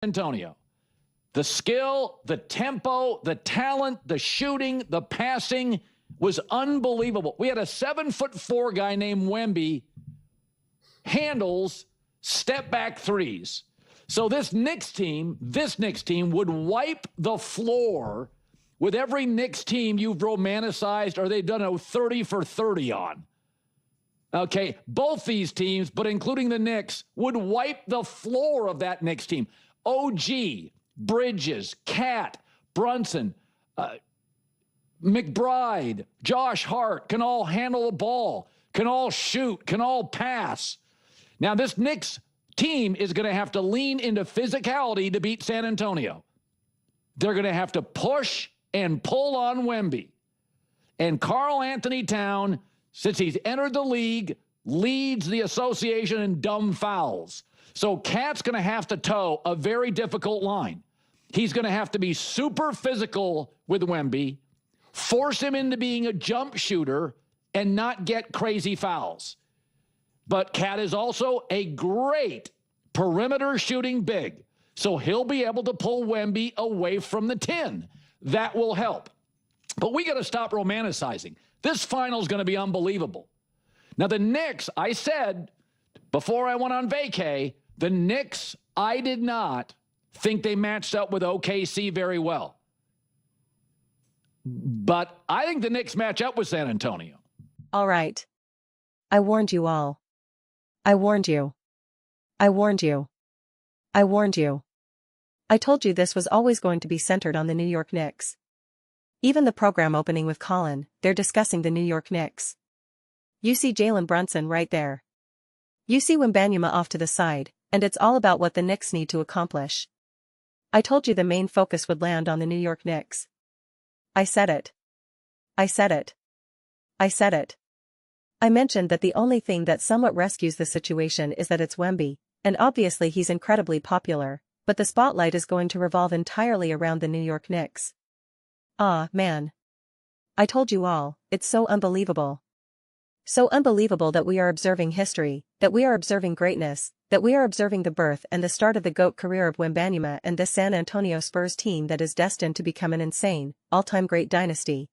Antonio. The skill, the tempo, the talent, the shooting, the passing was unbelievable. We had a 7'4" guy named Wemby handles step-back threes. So this Knicks team would wipe the floor with every Knicks team you've romanticized or they've done a 30 for 30 on. Okay, both these teams, but including the Knicks, would wipe the floor of that Knicks team. OG, Bridges, Cat, Brunson, McBride, Josh Hart can all handle the ball, can all shoot, can all pass. Now, this Knicks team is going to have to lean into physicality to beat San Antonio. They're going to have to push and pull on Wemby. And Karl Anthony Towns, since he's entered the league, leads the association in dumb fouls. So Cat's going to have to toe a very difficult line. He's going to have to be super physical with Wemby, force him into being a jump shooter, and not get crazy fouls. But Cat is also a great perimeter shooting big. So he'll be able to pull Wemby away from the 10. That will help. But we got to stop romanticizing. This final is going to be unbelievable. Now, the Knicks, I said before I went on vacay, the Knicks, I did not think they matched up with OKC very well. But I think the Knicks match up with San Antonio. All right. I warned you all. I warned you. I warned you. I warned you. I told you this was always going to be centered on the New York Knicks. Even the program opening with Colin, they're discussing the New York Knicks. You see Jalen Brunson right there. You see Wembanyama off to the side, and it's all about what the Knicks need to accomplish. I told you the main focus would land on the New York Knicks. I said it. I said it. I said it. I mentioned that the only thing that somewhat rescues the situation is that it's Wemby, and obviously he's incredibly popular, but the spotlight is going to revolve entirely around the New York Knicks. Ah, man. I told you all, it's so unbelievable. So unbelievable that we are observing history, that we are observing greatness, that we are observing the birth and the start of the GOAT career of Wembanyama and this San Antonio Spurs team that is destined to become an insane, all-time great dynasty.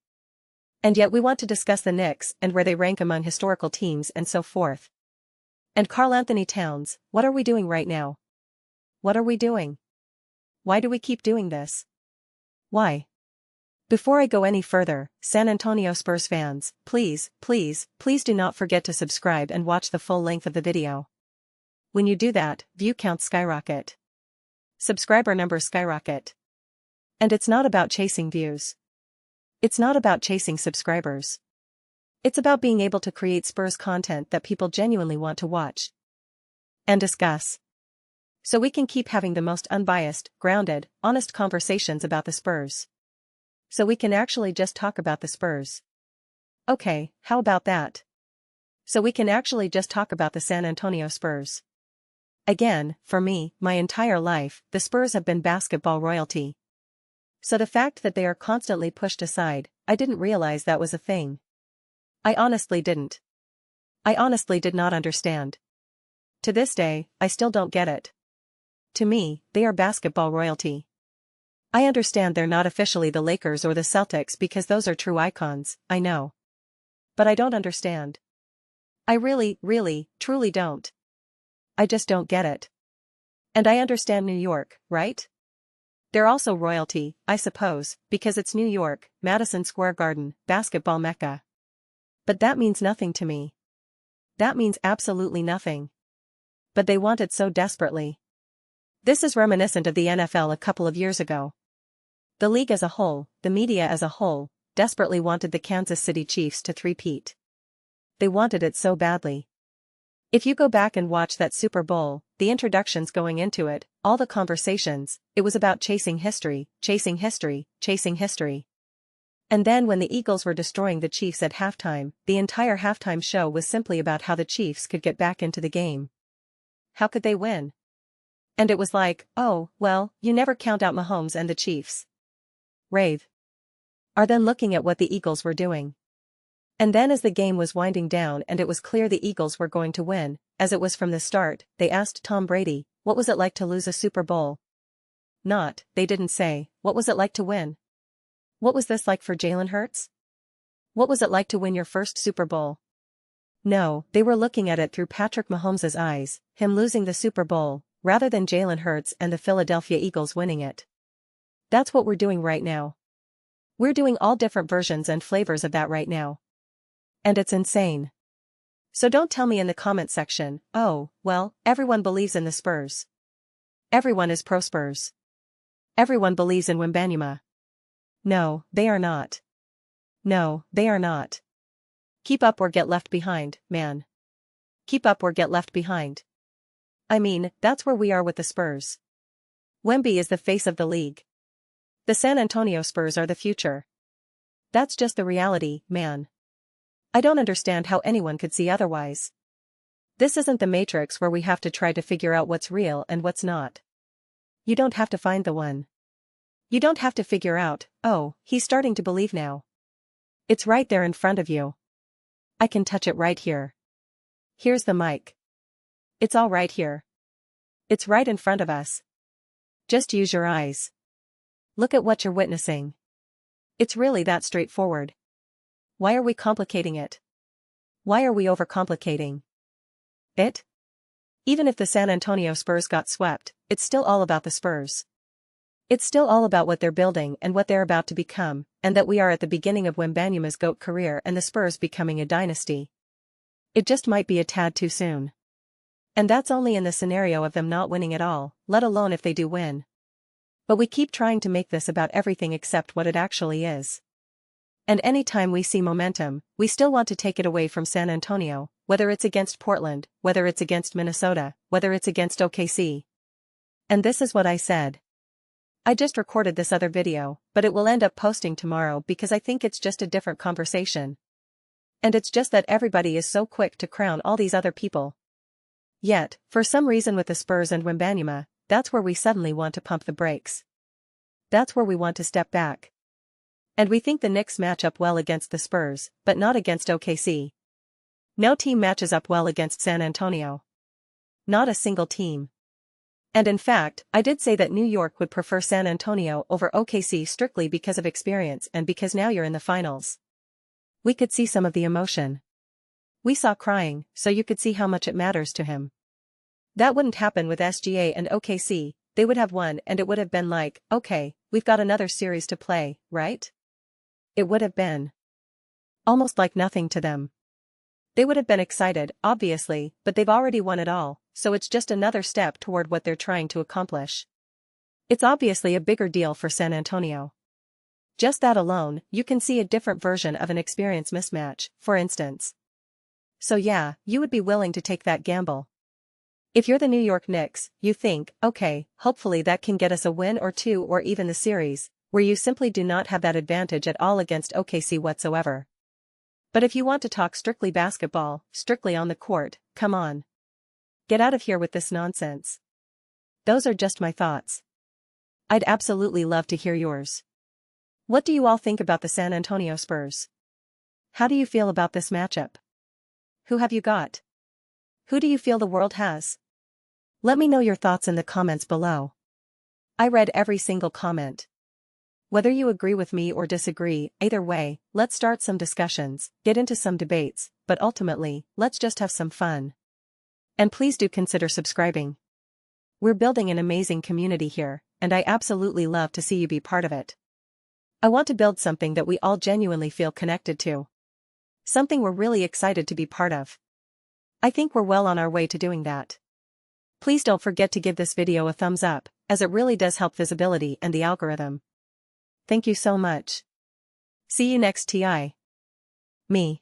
And yet we want to discuss the Knicks and where they rank among historical teams and so forth. And Karl Anthony Towns, what are we doing right now? What are we doing? Why do we keep doing this? Why? Before I go any further, San Antonio Spurs fans, please, please, please do not forget to subscribe and watch the full length of the video. When you do that, view counts skyrocket. Subscriber numbers skyrocket. And it's not about chasing views. It's not about chasing subscribers. It's about being able to create Spurs content that people genuinely want to watch and discuss. So we can keep having the most unbiased, grounded, honest conversations about the Spurs. So we can actually just talk about the Spurs. Okay, how about that? So we can actually just talk about the San Antonio Spurs. Again, for me, my entire life, the Spurs have been basketball royalty. So the fact that they are constantly pushed aside, I didn't realize that was a thing. I honestly didn't. I honestly did not understand. To this day, I still don't get it. To me, they are basketball royalty. I understand they're not officially the Lakers or the Celtics because those are true icons, I know. But I don't understand. I really, really, truly don't. I just don't get it. And I understand New York, right? They're also royalty, I suppose, because it's New York, Madison Square Garden, basketball mecca. But that means nothing to me. That means absolutely nothing. But they want it so desperately. This is reminiscent of the NFL a couple of years ago. The league as a whole, the media as a whole, desperately wanted the Kansas City Chiefs to three-peat. They wanted it so badly. If you go back and watch that Super Bowl, the introductions going into it, all the conversations, it was about chasing history, chasing history, chasing history. And then when the Eagles were destroying the Chiefs at halftime, the entire halftime show was simply about how the Chiefs could get back into the game. How could they win? And it was like, oh, well, you never count out Mahomes and the Chiefs. Rave. Are then looking at what the Eagles were doing. And then as the game was winding down and it was clear the Eagles were going to win, as it was from the start, they asked Tom Brady, what was it like to lose a Super Bowl? they didn't say, what was it like to win? What was this like for Jalen Hurts? What was it like to win your first Super Bowl? No, they were looking at it through Patrick Mahomes' eyes, him losing the Super Bowl, rather than Jalen Hurts and the Philadelphia Eagles winning it. That's what we're doing right now. We're doing all different versions and flavors of that right now. And it's insane. So don't tell me in the comment section, oh, well, everyone believes in the Spurs. Everyone is pro Spurs. Everyone believes in Wembanyama. No, they are not. No, they are not. Keep up or get left behind, man. Keep up or get left behind. I mean, that's where we are with the Spurs. Wemby is the face of the league. The San Antonio Spurs are the future. That's just the reality, man. I don't understand how anyone could see otherwise. This isn't the Matrix where we have to try to figure out what's real and what's not. You don't have to find the one. You don't have to figure out, oh, he's starting to believe now. It's right there in front of you. I can touch it right here. Here's the mic. It's all right here. It's right in front of us. Just use your eyes. Look at what you're witnessing. It's really that straightforward. Why are we complicating it? Why are we overcomplicating it? Even if the San Antonio Spurs got swept, it's still all about the Spurs. It's still all about what they're building and what they're about to become, and that we are at the beginning of Wembanyama's GOAT career and the Spurs becoming a dynasty. It just might be a tad too soon. And that's only in the scenario of them not winning at all, let alone if they do win. But we keep trying to make this about everything except what it actually is. And anytime we see momentum, we still want to take it away from San Antonio, whether it's against Portland, whether it's against Minnesota, whether it's against OKC. And this is what I said. I just recorded this other video, but it will end up posting tomorrow because I think it's just a different conversation. And it's just that everybody is so quick to crown all these other people. Yet, for some reason with the Spurs and Wembanyama, that's where we suddenly want to pump the brakes. That's where we want to step back. And we think the Knicks match up well against the Spurs, but not against OKC. No team matches up well against San Antonio. Not a single team. And in fact, I did say that New York would prefer San Antonio over OKC strictly because of experience and because now you're in the finals. We could see some of the emotion. We saw crying, so you could see how much it matters to him. That wouldn't happen with SGA and OKC, they would have won and it would have been like, okay, we've got another series to play, right? It would have been almost like nothing to them. They would have been excited, obviously, but they've already won it all, so it's just another step toward what they're trying to accomplish. It's obviously a bigger deal for San Antonio. Just that alone, you can see a different version of an experience mismatch, for instance. So yeah, you would be willing to take that gamble. If you're the New York Knicks, you think, okay, hopefully that can get us a win or two or even the series, where you simply do not have that advantage at all against OKC whatsoever. But if you want to talk strictly basketball, strictly on the court, come on. Get out of here with this nonsense. Those are just my thoughts. I'd absolutely love to hear yours. What do you all think about the San Antonio Spurs? How do you feel about this matchup? Who have you got? Who do you feel the world has? Let me know your thoughts in the comments below. I read every single comment. Whether you agree with me or disagree, either way, let's start some discussions, get into some debates, but ultimately, let's just have some fun. And please do consider subscribing. We're building an amazing community here, and I absolutely love to see you be part of it. I want to build something that we all genuinely feel connected to. Something we're really excited to be part of. I think we're well on our way to doing that. Please don't forget to give this video a thumbs up, as it really does help visibility and the algorithm. Thank you so much. See you next time. Me.